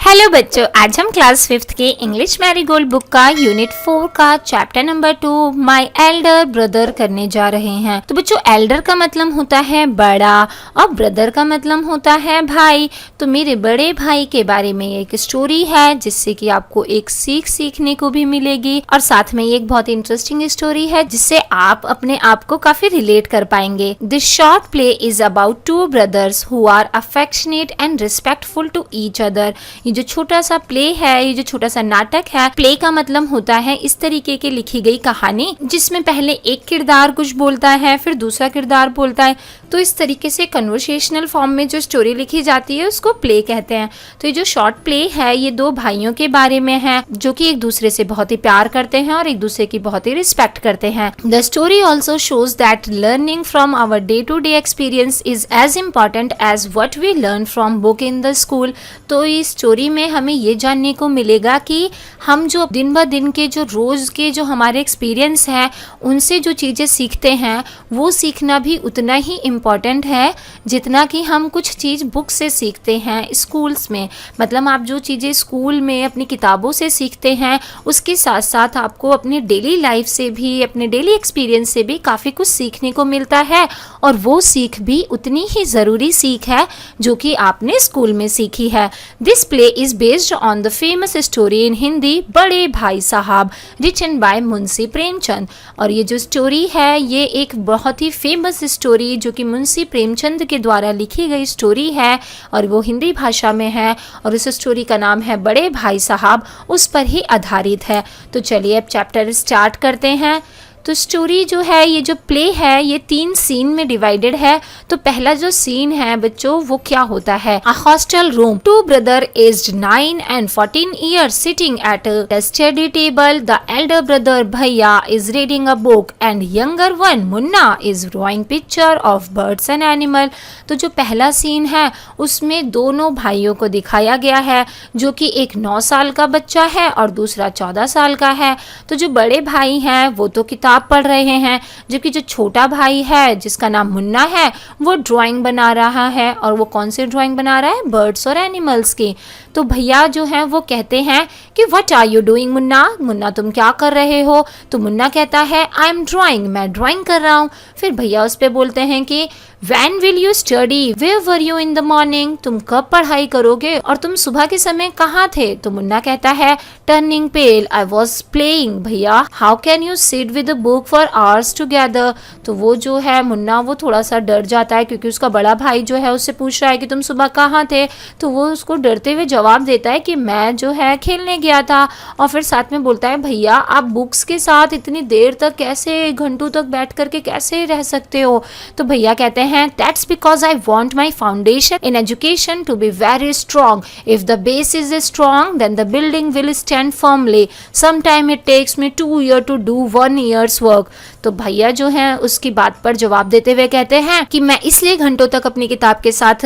Hello बच्चों, आज हम क्लास 5th के इंग्लिश मैरीगोल्ड बुक का यूनिट 4 का chapter number 2 my Elder brother करने जा रहे हैं। तो बच्चों, एल्डर का मतलब होता है बड़ा और ब्रदर का मतलब होता है भाई। तो मेरे बड़े भाई के बारे में एक स्टोरी है जिससे कि आपको एक सीख सीखने को भी मिलेगी और साथ में एक बहुत इंटरेस्टिंग स्टोरी है जिससे आप अपने आप को काफी रिलेट कर पाएंगे। This short play is about two brothers who are affectionate and respectful to each other. ये जो छोटा सा प्ले है, ये जो छोटा सा नाटक है, प्ले का मतलब होता है इस तरीके की लिखी गई कहानी जिसमें पहले एक किरदार कुछ बोलता है, फिर दूसरा किरदार बोलता है। तो इस तरीके से कन्वर्सेशनल फॉर्म में जो स्टोरी लिखी जाती है उसको प्ले कहते हैं। तो ये जो शॉर्ट प्ले है ये दो भाइयों के बारे में है जो कि एक दूसरे से बहुत ही प्यार करते हैं और एक दूसरे की बहुत ही रिस्पेक्ट करते हैं। The story also shows that learning from our day to day experience is as important as what we learn from book in the school. तो इस स्टोरी में हमें ये जानने को मिलेगा कि हम जो दिन ब दिन के जो रोज के जो हमारे एक्सपीरियंस है उनसे जो चीज़ें सीखते हैं वो सीखना भी उतना ही इम्पॉर्टेंट है जितना कि हम कुछ चीज़ बुक से सीखते हैं स्कूल्स में। मतलब आप जो चीज़ें स्कूल में अपनी किताबों से सीखते हैं उसके साथ साथ आपको अपनी डेली लाइफ से भी, अपने डेली एक्सपीरियंस से भी काफ़ी कुछ सीखने को मिलता है और वो सीख भी उतनी ही ज़रूरी सीख है जो कि आपने स्कूल में सीखी है। This play is based on the famous story in Hindi बड़े भाई साहब रिटन बाय मुंशी प्रेमचंद। और ये जो स्टोरी है ये एक बहुत ही फेमस स्टोरी जो कि मुंशी प्रेमचंद के द्वारा लिखी गई स्टोरी है और वो हिंदी भाषा में है और इस स्टोरी का नाम है बड़े भाई साहब, उस पर ही आधारित है। तो चलिए अब चैप्टर स्टार्ट करते हैं। तो स्टोरी जो है, ये जो प्ले है ये 3 सीन में डिवाइडेड है। तो पहला जो सीन है बच्चों वो क्या होता है, a hostel room, 2 brother aged 9 and 14 years sitting at a study table. The elder brother Bhaiya is reading a book and younger one Munna is drawing picture of birds and animal. तो जो पहला scene है उसमें दोनों भाइयों को दिखाया गया है जो कि एक 9 साल का बच्चा है और दूसरा 14 साल का है। तो जो बड़े भाई हैं वो तो किताब पढ़ रहे हैं जबकि जो छोटा भाई है जिसका नाम मुन्ना है वो ड्राइंग बना रहा है। और वो कौन से ड्राइंग बना रहा है, बर्ड्स और एनिमल्स की। तो भैया जो है वो कहते हैं कि what are you doing Munna, Munna तुम क्या कर रहे हो। तो मुन्ना कहता है आई एम ड्राइंग, मैं ड्राइंग कर रहा हूँ। फिर भैया उस पर बोलते हैं कि When will you study? Where were you in the morning? तुम कब पढ़ाई करोगे और तुम सुबह के समय कहाँ थे। तो मुन्ना कहता है Turning pale, I was playing. भैया How can you sit with a book for hours together? तो वो जो है मुन्ना वो थोड़ा सा डर जाता है क्योंकि उसका बड़ा भाई जो है उससे पूछ रहा है कि तुम सुबह कहाँ थे। तो वो उसको डरते हुए जवाब देता है कि मैं जो है खेलने गया था। और फिर साथ में बोलता है भैया आप बुक्स के साथ इतनी देर तक कैसे, घंटों तक बैठ करके कैसे रह सकते हो। तो भैया कहते हैं That's because I want my foundation in education to be very strong. If the base is strong, then the building will stand firmly. Sometime it takes me 2 years to do 1 year's work. तो भैया जो है उसकी बात पर जवाब देते हुए कहते हैं कि मैं इसलिए घंटों तक अपनी किताब के साथ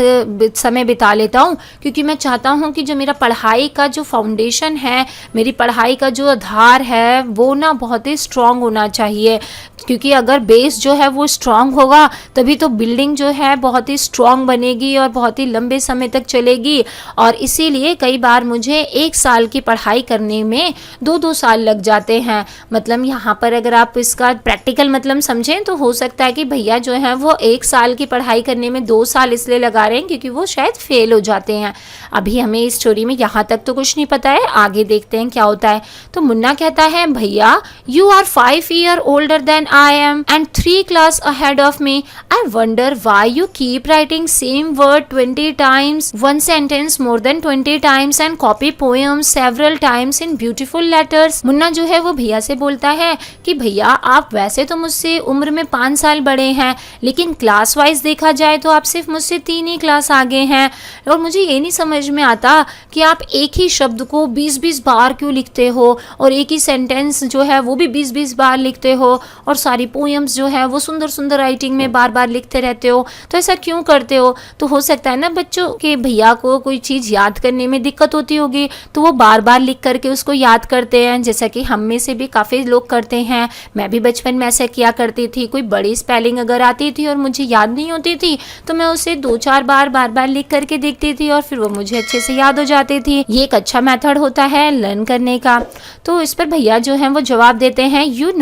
समय बिता लेता हूँ क्योंकि मैं चाहता हूँ कि जो मेरा पढ़ाई का जो फाउंडेशन है, मेरी पढ़ाई का जो आधार है वो ना बहुत ही स्ट्रांग होना चाहिए। क्योंकि अगर बेस जो है वो स्ट्रांग होगा तभी तो बिल्डिंग जो है बहुत ही स्ट्रांग बनेगी और बहुत ही लंबे समय तक चलेगी। और इसीलिए कई बार मुझे 1 साल की पढ़ाई करने में 2-2 साल लग जाते हैं। मतलब यहाँ पर अगर आप इसका प्रैक्टिकल मतलब समझें तो हो सकता है कि भैया जो है वो 1 साल की पढ़ाई करने में 2 साल इसलिए लगा रहे हैं क्योंकि वो शायद फेल हो जाते हैं। अभी हमें इस स्टोरी में यहाँ तक तो कुछ नहीं पता है, आगे देखते हैं क्या होता है। तो मुन्ना कहता है भैया you are 5 years older than I am and 3 classes ahead of me. I wonder why you keep writing same word 20 times, one sentence more than 20 times and copy poems several times in beautiful letters. Munna जो है वो भैया से बोलता है कि भैया आप वैसे तो मुझसे उम्र में 5 साल बड़े हैं लेकिन क्लास वाइज देखा जाए तो आप सिर्फ मुझसे 3 ही क्लास आगे हैं। और मुझे ये नहीं समझ में आता कि आप एक ही शब्द को 20-20 बार क्यों लिखते हो और एक ही सेंटेंस जो है वो भी 20-20 बार लिखते हो और सारी पोएम्स जो है वो सुंदर सुंदर राइटिंग में बार बार लिखते रहते हो। तो ऐसा क्यों करते हो। तो हो सकता है ना बच्चों के भैया को कोई चीज़ याद करने में दिक्कत होती होगी तो वो बार बार लिख करके उसको याद करते हैं, जैसा कि हम में से भी काफ़ी लोग करते हैं। मैं भी बचपन में ऐसा किया करती थी। कोई बड़ी स्पेलिंग अगर आती थी और मुझे याद नहीं होती थी तो मैं उसे 2-4 बार लिख करके देखती थी और फिर वो मुझे अच्छे से याद याद हो जाती थी। ये एक अच्छा मेथड होता है लर्न करने का। तो इस पर भैया जो है वो जवाब देते हैं, you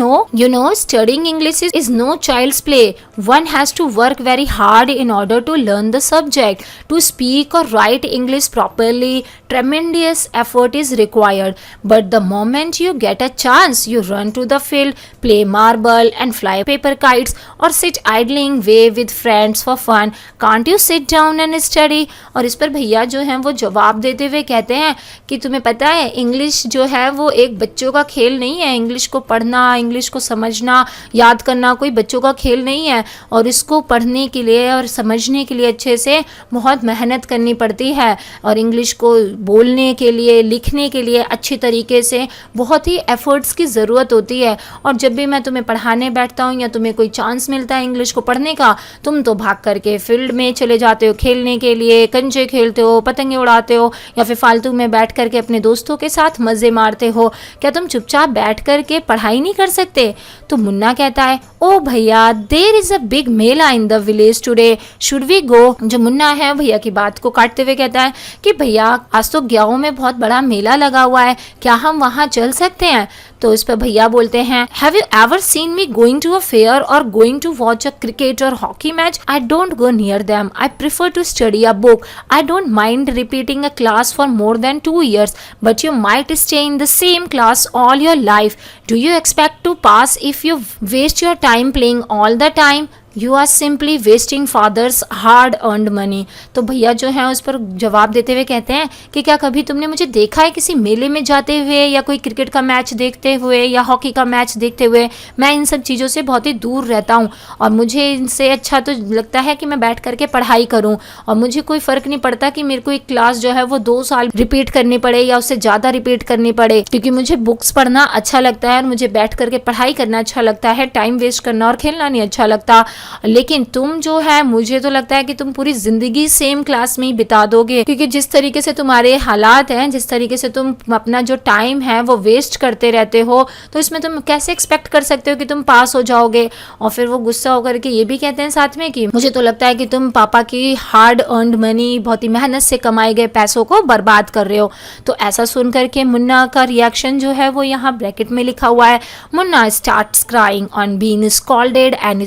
know studying English is no child's play, one has to work very hard in order to learn the subject. To speak or write English properly, tremendous effort is required. But the moment you get a chance, you run to the field, play marble and fly paper kites, or sit idling way with friends for fun. Can't you sit down and study? और इस पर भैया जो हैं वो जवाब देते हुए कहते हैं कि तुम्हें पता है इंग्लिश जो है वो एक बच्चों का खेल नहीं है। इंग्लिश को पढ़ना, इंग्लिश को समझना, याद करना कोई बच्चों का खेल नहीं है, और इसको पढ़ने के लिए और समझने के लिए अच्छे से बहुत मेहनत करनी पड़ती है, और इंग्लिश को बोलने के लिए, लिखने के लिए अच्छी तरीके से बहुत ही एफर्ट्स की ज़रूरत होती है। और जब भी मैं तुम्हें पढ़ाने बैठता हूँ या तुम्हें कोई चांस मिलता है इंग्लिश को पढ़ने का, तुम तो भाग करके फील्ड में चले जाते हो खेलने के लिए, कंचे खेलते हो, पतंगे उड़ाते हो, या फिर फालतू में बैठ करके अपने दोस्तों के साथ मज़े मारते हो। क्या तुम चुपचाप बैठ करके पढ़ाई नहीं कर सकते? तो मुन्ना कहता है, oh bhaiya, there is a big mela in the village today, should we go? जो मुन्ना है भैया की बात को काटते हुए कहता है कि भैया आज तो गाँव में बहुत बड़ा मेला लगा हुआ है, क्या हम वहाँ चल सकते हैं? तो इस पर भैया बोलते हैं, have you ever seen me going to a fair or going to watch a cricket or hockey match? I don't go near them, I prefer to study a book, I don't mind repeating a class for more than 2 years, but you might stay in the same class all your life. Do you expect to pass if you waste your time playing all the time? You are simply wasting father's hard earned money. तो भैया जो है उस पर जवाब देते हुए कहते हैं कि क्या कभी तुमने मुझे देखा है किसी मेले में जाते हुए, या कोई क्रिकेट का मैच देखते हुए, या हॉकी का मैच देखते हुए? मैं इन सब चीज़ों से बहुत ही दूर रहता हूँ, और मुझे इनसे अच्छा तो लगता है कि मैं बैठ करके पढ़ाई करूँ, और मुझे कोई फ़र्क नहीं पड़ता कि मेरे को एक क्लास जो है वो 2 साल रिपीट करनी पड़े या उससे ज़्यादा रिपीट करनी पड़े, क्योंकि मुझे बुक्स पढ़ना अच्छा लगता है और मुझे बैठ करके पढ़ाई करना अच्छा लगता है, टाइम वेस्ट करना और खेलना नहीं अच्छा लगता। लेकिन तुम जो है, मुझे तो लगता है कि तुम पूरी जिंदगी सेम क्लास में ही बिता दोगे, क्योंकि जिस तरीके से तुम्हारे हालात हैं, जिस तरीके से तुम अपना जो टाइम है वो वेस्ट करते रहते हो, तो इसमें तुम कैसे एक्सपेक्ट कर सकते हो कि तुम पास हो जाओगे? और फिर वो गुस्सा होकर के ये भी कहते हैं साथ में कि मुझे तो लगता है कि तुम पापा की हार्ड अर्नड मनी, बहुत ही मेहनत से कमाए गए पैसों को बर्बाद कर रहे हो। तो ऐसा सुन करके मुन्ना का रिएक्शन जो है वो यहाँ ब्रैकेट में लिखा हुआ है, Munna starts crying on being scolded and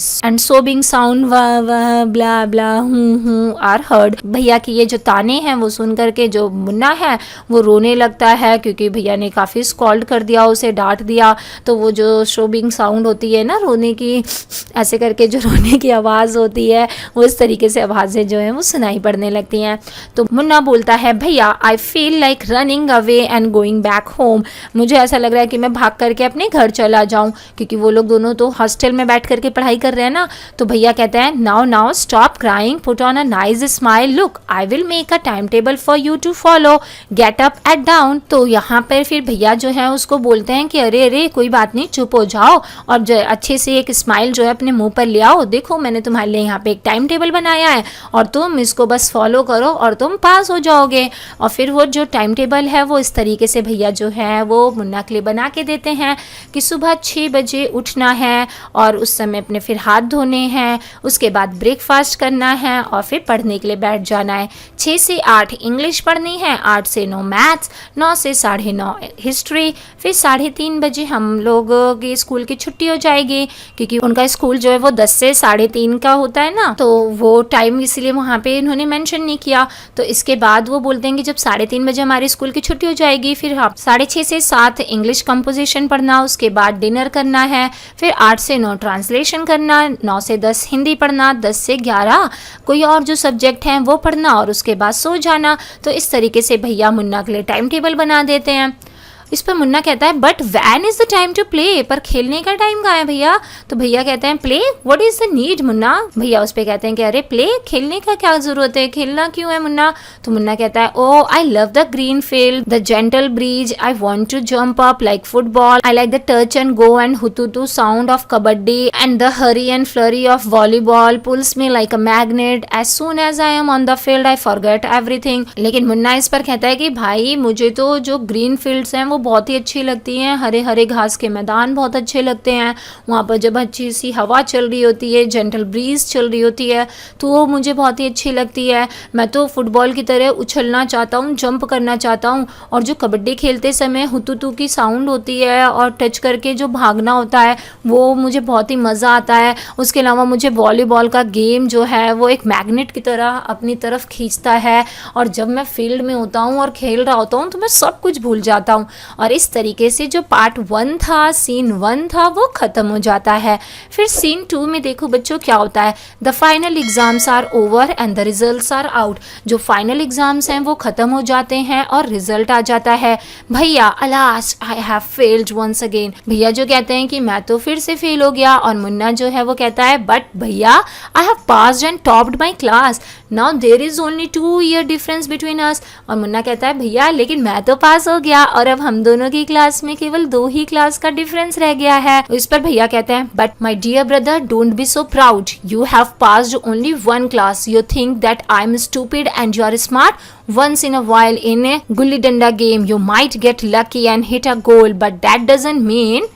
sobbing sound blah blah hoo are heard. भैया की ये जो ताने हैं वो सुन करके जो मुन्ना है वो रोने लगता है, क्योंकि भैया ने काफ़ी स्कॉल्ड कर दिया, उसे डांट दिया। तो वो जो शोबिंग साउंड होती है ना, रोने की, ऐसे करके जो रोने की आवाज़ होती है, वो इस तरीके से आवाज़ें जो हैं वो सुनाई पड़ने लगती हैं। तो मुन्ना बोलता है, भैया I feel like running away and going back home, मुझे ऐसा लग रहा है कि मैं भाग करके अपने घर चला जाऊँ, क्योंकि वो लोग दोनों तो हॉस्टल में बैठ करके पढ़ाई कर रहे हैं ना। तो भैया कहते हैं, now stop crying, put on a nice smile, look I will make a time table for you to follow, get up at dawn. तो यहाँ पर फिर भैया जो है उसको बोलते हैं कि अरे अरे कोई बात नहीं, चुप हो जाओ और जो अच्छे से एक स्माइल जो है अपने मुंह पर ले आओ, देखो मैंने तुम्हारे लिए यहाँ पे एक टाइम टेबल बनाया है और तुम इसको बस फॉलो करो और तुम पास हो जाओगे। और फिर वो जो टाइम टेबल है वो इस तरीके से भैया जो है वो मुन्ना के लिए बना के देते हैं कि सुबह 6 बजे उठना है और उस समय अपने फिर हाथ धोने हैं, उसके बाद ब्रेकफास्ट करना है और फिर पढ़ने के लिए बैठ जाना है। 6 से 8 इंग्लिश पढ़नी है, 8 से 9 मैथ्स, 9 से 9:30 हिस्ट्री, फिर 3:30 बजे हम लोगों की स्कूल की छुट्टी हो जाएगी, क्योंकि उनका स्कूल जो है वो 10 से 3:30 का होता है ना, तो वो टाइम इसलिए वहाँ पे इन्होंने मेंशन नहीं किया। तो इसके बाद वो बोलते हैं कि जब 3:30 बजे हमारी स्कूल की छुट्टी हो जाएगी, फिर हम 6:30 से 7 इंग्लिश कंपोजिशन पढ़ना, उसके बाद डिनर करना है, फिर 8 से 9 ट्रांसलेशन करना, 9 से 10 हिंदी पढ़ना, 10 से 11 कोई और जो सब्जेक्ट हैं वो पढ़ना और उसके बाद सो जाना। तो इस तरीके से भैया मुन्ना के लिए टाइम टेबल बना देते हैं। इस पर मुन्ना कहता है, but when is the time to play, पर खेलने का टाइम कहाँ है भैया? तो भैया कहते हैं, play what is the need Munna? भैया उस पर कहते हैं कि अरे प्ले, खेलने का क्या जरूरत है, खेलना क्यों है मुन्ना? तो मुन्ना कहता है, oh I love the green field, the gentle breeze, I want to jump up like football, I like the touch and go and hututu sound of kabaddi and the hurry and flurry of volleyball pulls me like a magnet, as soon as I am on the field I forget everything. लेकिन मुन्ना इस पर कहता है कि भाई मुझे तो जो ग्रीन फील्ड्स हैं वो बहुत ही अच्छी लगती हैं। हरे हरे घास के मैदान बहुत अच्छे लगते हैं, वहाँ पर जब अच्छी सी हवा चल रही होती है, जेंटल ब्रीज चल रही होती है, तो वो मुझे बहुत ही अच्छी लगती है। मैं तो फुटबॉल की तरह उछलना चाहता हूँ, जंप करना चाहता हूँ। और जो कबड्डी खेलते समय हुतुतु की साउंड होती है और टच करके जो भागना होता है, वो मुझे बहुत ही मज़ा आता है। उसके अलावा मुझे वॉलीबॉल का गेम जो है वो एक मैग्नेट की तरह अपनी तरफ खींचता है, और जब मैं फील्ड में होता हूँ और खेल रहा होता हूँ तो मैं सब कुछ भूल जाता हूँ। और इस तरीके से जो पार्ट 1 था, सीन 1 था, वो ख़त्म हो जाता है। फिर सीन 2 में देखो बच्चों क्या होता है। The final exams are over and the results are out. जो फाइनल एग्जाम्स हैं वो ख़त्म हो जाते हैं और रिजल्ट आ जाता है। Bhaiya alas I have failed once again. भैया जो कहते हैं कि मैं तो फिर से फेल हो गया, और मुन्ना जो है वो कहता है but bhaiya I have passed and topped my class, now there is only 2 year difference between us. और मुन्ना कहता है भैया लेकिन मैं तो पास हो गया, और अब हम दोनों की क्लास में केवल 2 ही क्लास का डिफरेंस रह गया है। इस पर भैया कहते हैं but my dear brother don't be so proud, you have passed only 1 class, you think that I am stupid and you are smart. Once in a while in a gulli danda game you might get lucky and hit a goal, but that doesn't mean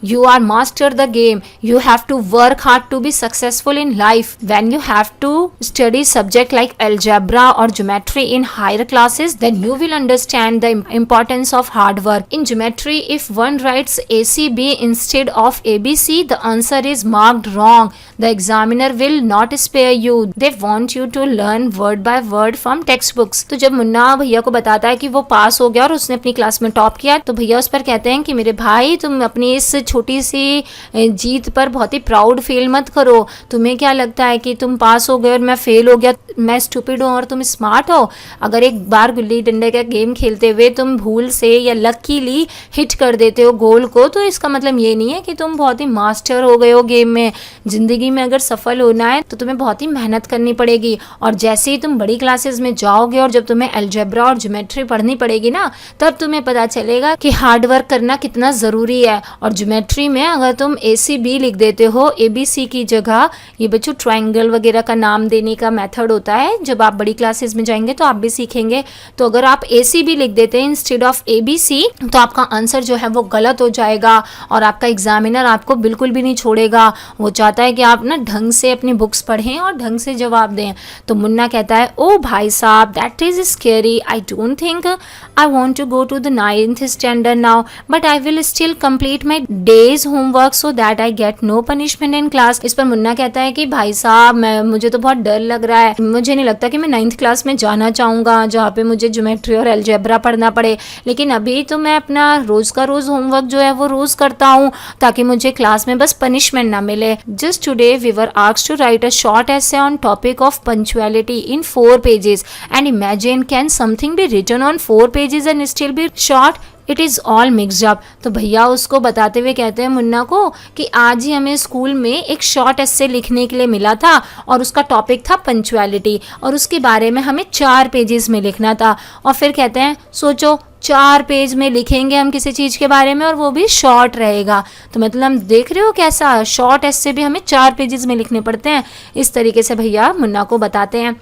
you are master the game. You have to work hard to be successful in life. When you have to study subject like algebra or geometry in higher classes, then you will understand the importance of hard work. In geometry, if one writes ACB instead of ABC, the answer is marked wrong. The examiner will not spare you. They want you to learn word by word from textbooks. तो जब मुन्ना भैया को बताता है कि वो पास हो गया और उसने अपनी क्लास में टॉप किया, तो भैया उस पर कहते हैं कि मेरे भाई तुम अपनी इस छोटी सी जीत पर बहुत ही प्राउड फील मत करो। तुम्हें क्या लगता है कि तुम पास हो गए और मैं फेल हो गया, मैं स्टूपिड हूँ और तुम स्मार्ट हो? अगर एक बार गुल्ली डंडे का गेम खेलते हुए तुम भूल से या लकीली हिट कर देते हो गोल को, तो इसका मतलब ये नहीं है कि तुम बहुत ही मास्टर हो गए हो गेम में। ज़िंदगी में अगर सफल होना है तो तुम्हें बहुत ही मेहनत करनी पड़ेगी, और जैसे ही तुम बड़ी क्लासेस में जाओगे और जब तुम्हें अलजेब्रा और ज्योमेट्री पढ़नी पड़ेगी ना, तब तुम्हें पता चलेगा कि हार्ड वर्क करना कितना ज़रूरी है। और ज्योमेट्री में अगर तुम ACB लिख देते हो ABC की जगह, ये बच्चों ट्रायंगल वगैरह का नाम देने का मेथड होता है, जब आप बड़ी क्लासेस में जाएंगे तो आप भी सीखेंगे। तो अगर आप ACB लिख देते हैं इंस्टेड ऑफ ABC, तो आपका आंसर जो है वो गलत हो जाएगा, और आपका एग्जामिनर आपको बिल्कुल भी नहीं छोड़ेगा। वो चाहता है कि आप ना ढंग से अपनी बुक्स पढ़ें और ढंग से जवाब दें। तो मुन्ना कहता है oh bhai sahab that is scary, I don't think I want to go to the 9th standard now, but I will still complete my day's homework so that I get no punishment in class. इस पर मुन्ना कहता है कि भाई साहब मुझे तो बहुत डर लग रहा है, मुझे नहीं लगता कि मैं 9th क्लास में जाना चाहूँगा जहाँ पे मुझे ज्योमेट्री और अलजेब्रा पढ़ना पड़े। लेकिन अभी तो मैं अपना रोज़ का रोज़ होमवर्क जो है वो रोज़ करता हूँ, ताकि मुझे क्लास में बस पनिशमेंट ना मिले। Just today we were asked to write a short essay on topic of punctuality in 4 pages, and imagine can something be written on 4 pages and still be short? It is all mixed up. तो भैया उसको बताते हुए कहते हैं मुन्ना को कि आज ही हमें स्कूल में एक शॉर्ट एस्से लिखने के लिए मिला था, और उसका टॉपिक था पंक्चुअलिटी, और उसके बारे में हमें 4 पेजेस में लिखना था। और फिर कहते हैं सोचो 4 पेज में लिखेंगे हम किसी चीज़ के बारे में, और वो भी शॉर्ट रहेगा। तो मतलब हम देख रहे हो कैसा शॉर्ट एस्से भी हमें 4 पेजेस में लिखने पड़ते हैं। इस तरीके से भैया मुन्ना को बताते हैं।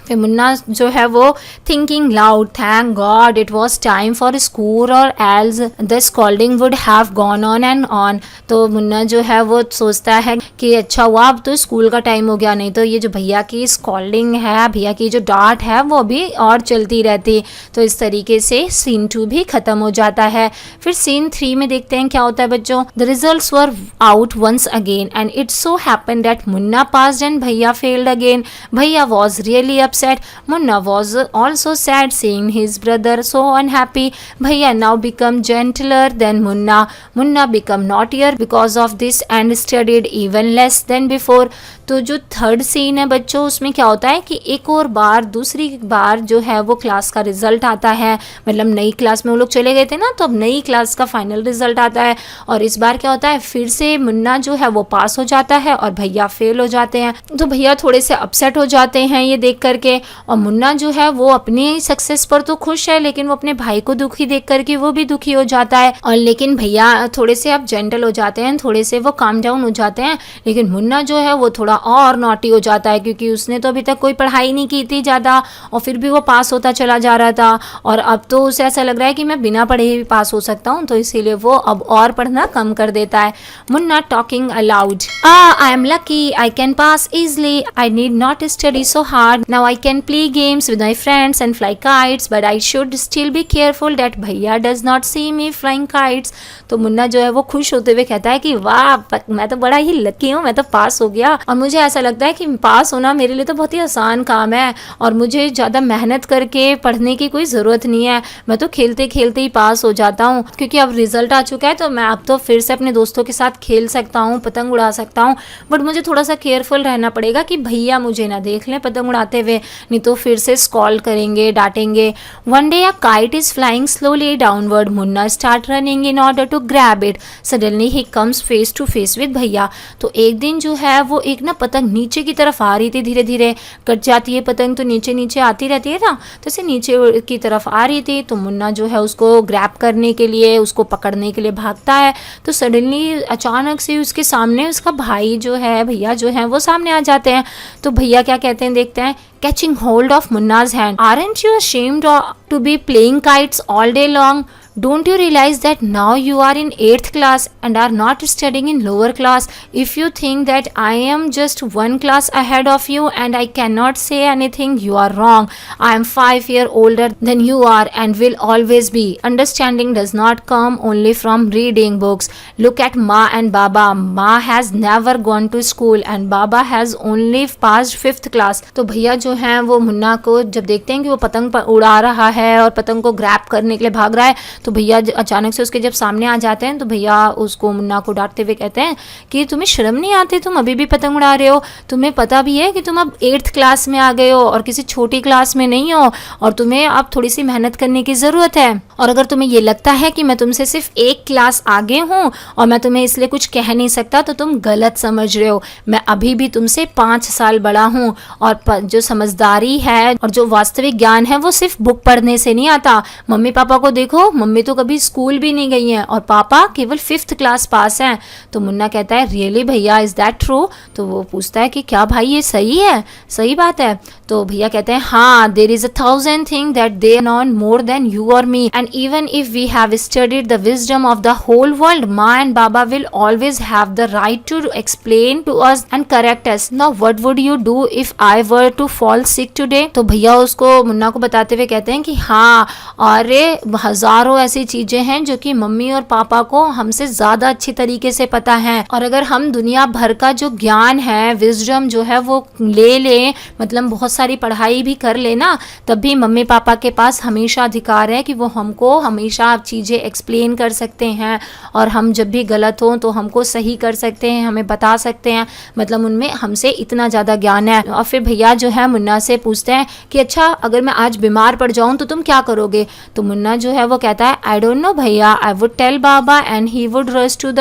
फिर मुन्ना जो है वो thinking loud, thank God it was time for school or else the scolding would have gone on and on. तो मुन्ना जो है वो सोचता है कि अच्छा हुआ अब तो स्कूल का टाइम हो गया, नहीं तो ये जो भैया की स्कॉल्डिंग है, भैया की जो डांट है वो भी और चलती रहती। तो इस तरीके से सीन 2 भी ख़त्म हो जाता है। फिर सीन 3 में देखते हैं क्या होता है बच्चों। The results were out once again and it so happened that Munna passed and bhaiya failed again. Bhaiya was really upset. Munna was also sad seeing his brother so unhappy. Bhaiya now become gentler than Munna. Munna become naughtier because of this and studied even less than before. तो जो third scene है बच्चों, उसमें क्या होता है कि एक और बार दूसरी बार जो है वो क्लास का रिजल्ट आता है। मतलब नई क्लास में वो लोग चले गए थे ना, तो अब नई क्लास का फाइनल रिजल्ट आता है, और इस बार क्या होता है फिर से मुन्ना जो है वो पास हो जाता है और भैया फेल हो जाते हैं। तो भैया थोड़े से अपसेट हो जाते हैं ये देख करके, और मुन्ना जो है वो अपनी सक्सेस पर तो खुश है, लेकिन वो अपने भाई को दुखी देख करके वो भी दुखी हो जाता है। और लेकिन भैया थोड़े से अब जेंटल हो जाते हैं, थोड़े से वो काम डाउन हो जाते हैं, लेकिन मुन्ना जो है वो थोड़ा थोड़ा और नॉटी हो जाता है, क्योंकि उसने तो अभी तक कोई पढ़ाई नहीं की थी ज़्यादा और फिर भी वो पास होता चला जा रहा था, और अब तो उसे ऐसा लग रहा है कि मैं बिना पढ़े ही पास हो सकता हूँ, तो इसीलिए वो अब और पढ़ना कम कर देता है। Munna talking aloud, I am lucky, I can pass easily, I need not study so hard, now I can play games with my friends and fly kites, but I should still be careful that भैया does not see me flying kites. तो मुन्ना जो है वो खुश होते हुए कहता है कि वाह, मैं तो बड़ा ही लकी हूँ, मैं तो पास हो गया, और मुझे ऐसा लगता है कि पास होना मेरे लिए तो बहुत ही आसान काम है और मुझे ज़्यादा मेहनत करके पढ़ने की कोई ज़रूरत नहीं है, मैं तो खेलते खेलते ही पास हो जाता हूँ, क्योंकि अब रिजल्ट आ चुका है तो मैं अब तो फिर से अपने दोस्तों के साथ खेल सकता हूँ, पतंग उड़ा सकता हूँ, बट मुझे थोड़ा सा केयरफुल रहना पड़ेगा कि भैया मुझे ना देख लें पतंग उड़ाते हुए, नहीं तो फिर से स्कॉल करेंगे, डांटेंगे। One day a kite is flying slowly downward, Munna start running in order to grab it, suddenly he comes face to face with भैया। तो एक दिन जो है वो एक ना पतंग नीचे की तरफ आ रही थी, धीरे धीरे कट जाती है पतंग तो नीचे नीचे आती रहती है ना, तो इसे नीचे की तरफ आ रही थी, तो मुन्ना जो है उसको ग्रैब करने के लिए, उसको पकड़ने के लिए भागता है, तो सडनली अचानक से उसके सामने उसका भाई जो है, भैया जो है वो सामने आ जाते हैं। तो भैया क्या कहते हैं देखते हैं, catching hold of Munna's hand, aren't you ashamed to be playing kites all day long, don't you realize that now you are in 8th class and are not studying in lower class? If you think that I am just one class ahead of you and I cannot say anything, you are wrong. I am 5 years older than you are and will always be. Understanding does not come only from reading books. Look at Ma and Baba. Ma has never gone to school and Baba has only passed 5th class. तो भैया जो हैं वो मुन्ना को जब देखते हैं कि वो पतंग उड़ा रहा है और पतंग को ग्रैब करने के लिए भाग रहा है, तो भैया अचानक से उसके जब सामने आ जाते हैं तो भैया उसको मुन्ना को डांटते हुए कहते हैं कि तुम्हें शर्म नहीं आती, तुम अभी भी पतंग उड़ा रहे हो, तुम्हें पता भी है कि तुम अब 8th क्लास में आ गए हो और किसी छोटी क्लास में नहीं हो और तुम्हें अब थोड़ी सी मेहनत करने की ज़रूरत है, और अगर तुम्हें ये लगता है कि मैं तुमसे सिर्फ एक क्लास आगे हूँ और मैं तुम्हें इसलिए कुछ कह नहीं सकता तो तुम गलत समझ रहे हो, मैं अभी भी तुमसे 5 साल बड़ा हूँ, और जो समझदारी है और जो वास्तविक ज्ञान है वो सिर्फ बुक पढ़ने से नहीं आता। मम्मी पापा को देखो, मम्मी तो कभी स्कूल भी नहीं गई हैं और पापा केवल 5th क्लास पास हैं। तो मुन्ना कहता है रियली भैया, इज़ दैट ट्रू? तो वो पूछता है कि क्या भाई ये सही है, सही बात है? तो भैया कहते हैं हाँ, there is 1,000 thing that they know more than you or me, and even if we have studied the wisdom of the whole world, माँ एंड बाबा will always have the right to explain to us and correct us. Now what would you do if I were to fall sick today? तो भैया उसको मुन्ना को बताते हुए कहते हैं कि हाँ, अरे हजारों ऐसी चीजें हैं जो कि मम्मी और पापा को हमसे ज्यादा अच्छी तरीके से पता है, और अगर हम दुनिया भर का जो ज्ञान है, विजडम जो है वो ले लें, मतलब बहुत सारी पढ़ाई भी कर लेना, तब भी मम्मी पापा के पास हमेशा अधिकार है कि वो हमको हमेशा चीज़ें एक्सप्लेन कर सकते हैं, और हम जब भी गलत हो तो हमको सही कर सकते हैं, हमें बता सकते हैं, मतलब उनमें हमसे इतना ज़्यादा ज्ञान है। और फिर भैया जो है मुन्ना से पूछते हैं कि अच्छा, अगर मैं आज बीमार पड़ जाऊँ तो तुम क्या करोगे? तो मुन्ना जो है वो कहता है आई don't know bhaiya, I would tell baba and he would rush to the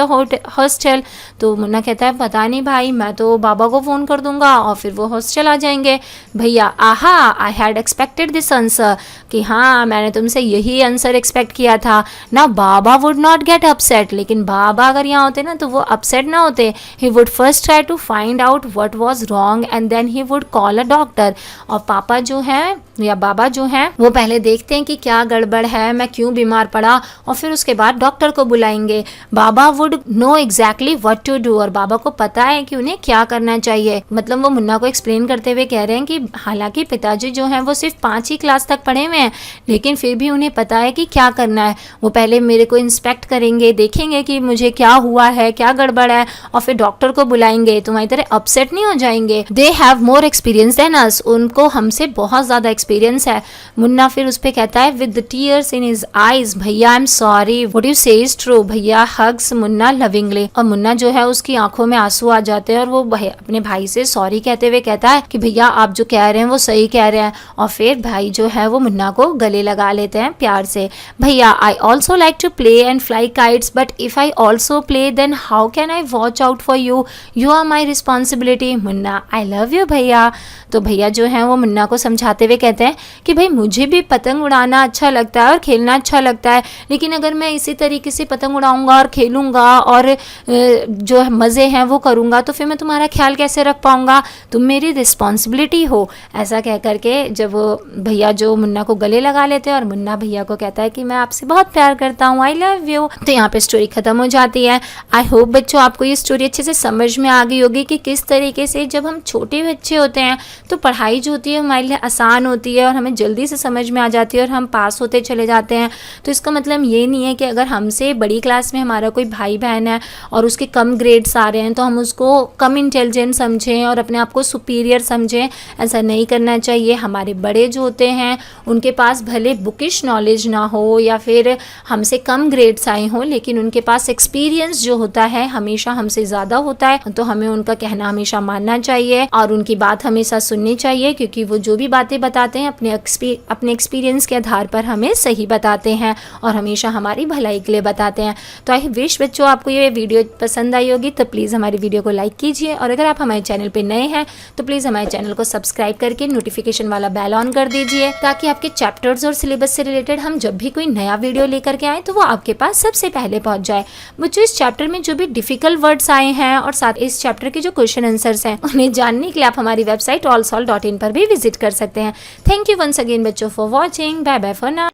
hostel. तो मुन्ना कहता है पता नहीं भाई, मैं तो बाबा को फ़ोन कर दूंगा और फिर वो हॉस्टल आ जाएंगे। भैया आहा, I had expected this answer, कि हाँ मैंने तुमसे यही आंसर एक्सपेक्ट किया था ना। बाबा वुड नॉट गेट अपसेट, लेकिन बाबा अगर यहाँ होते ना तो वो अपसेट ना होते। He would first try to find out what was wrong and then he would call a doctor. और पापा जो है या बाबा जो हैं वो पहले देखते हैं कि क्या गड़बड़ है, मैं क्यों बीमार पड़ा, और फिर उसके बाद डॉक्टर को बुलाएंगे। बाबा would know exactly what to do, और बाबा को पता है कि उन्हें क्या करना चाहिए। मतलब वो मुन्ना को एक्सप्लेन करते हुए कह रहे हैं कि हालांकि पिताजी जो हैं वो सिर्फ 5 ही क्लास तक पढ़े हुए हैं, लेकिन फिर भी उन्हें पता है कि क्या करना है। वो पहले मेरे को इंस्पेक्ट करेंगे, देखेंगे कि मुझे क्या हुआ है, क्या गड़बड़ है, और फिर डॉक्टर को बुलाएंगे। तुम्हारी तरह अपसेट नहीं हो जाएंगे। They have more experience than us, उनको हमसे बहुत ज़्यादा एक्सपीरियंस है। मुन्ना फिर उस पर कहता है with the tears in his eyes, भैया I am sorry, what you say is true. भैया हग्स मुन्ना लविंगली, और मुन्ना जो है उसकी आंखों में आंसू आ जाते हैं और वो अपने भाई से सॉरी कहते हुए कहता है कि भैया आप जो कह रहे हैं वो सही कह रहे हैं। और फिर भाई जो है वो मुन्ना को गले लगा लेते हैं प्यार से। Bhaiya I also like to play and fly kites, but if I also play then how can I watch out for you, you are my responsibility. Munna I love you bhaiya. तो भैया जो है वो मुन्ना को समझाते हुए कहते हैं कि भाई मुझे भी पतंग उड़ाना अच्छा लगता है और खेलना अच्छा लगता लगता है, लेकिन अगर मैं इसी तरीके से पतंग उड़ाऊंगा और खेलूंगा और जो मज़े हैं वो करूंगा तो फिर मैं तुम्हारा ख्याल कैसे रख पाऊंगा, तुम मेरी रिस्पॉन्सिबिलिटी हो। ऐसा कह करके जब वो भैया जो मुन्ना को गले लगा लेते हैं और मुन्ना भैया को कहता है कि मैं आपसे बहुत प्यार करता हूँ, आई लव यू, तो यहाँ पे स्टोरी खत्म हो जाती है। आई होप बच्चों आपको ये स्टोरी अच्छे से समझ में आ गई होगी कि किस तरीके से जब हम छोटे बच्चे होते हैं तो पढ़ाई जो होती है हमारे लिए आसान होती है और हमें जल्दी से समझ में आ जाती है और हम पास होते चले जाते हैं। तो इसका मतलब ये नहीं है कि अगर हमसे बड़ी क्लास में हमारा कोई भाई बहन है और उसके कम ग्रेड्स आ रहे हैं तो हम उसको कम इंटेलिजेंट समझें और अपने आप को सुपीरियर समझें। ऐसा नहीं करना चाहिए। हमारे बड़े जो होते हैं उनके पास भले बुकिश नॉलेज ना हो या फिर हमसे कम ग्रेड्स आए हों, लेकिन उनके पास एक्सपीरियंस जो होता है हमेशा हमसे ज़्यादा होता है, तो हमें उनका कहना हमेशा मानना चाहिए और उनकी बात हमेशा सुननी चाहिए, क्योंकि वो जो भी बातें बताते हैं अपने एक्सपीरियंस के आधार पर हमें सही बताते हैं और हमेशा हमारी भलाई के लिए बताते हैं। तो आई विश बच्चों आपको ये वीडियो पसंद आई होगी, तो प्लीज़ हमारी वीडियो को लाइक कीजिए और अगर आप हमारे चैनल पर नए हैं तो प्लीज़ हमारे चैनल को सब्सक्राइब करके नोटिफिकेशन वाला बेल ऑन कर दीजिए, ताकि आपके चैप्टर्स और सिलेबस से रिलेटेड हम जब भी कोई नया वीडियो लेकर के आए तो वो आपके पास सबसे पहले पहुंच जाए। बच्चों इस चैप्टर में जो भी डिफिकल्ट वर्ड्स आए हैं और साथ इस चैप्टर के जो क्वेश्चन आंसर्स हैं उन्हें जानने के लिए आप हमारी वेबसाइट allsolve.in पर भी विजिट कर सकते हैं। थैंक यू वंस अगेन बच्चों for watching. Bye bye for now.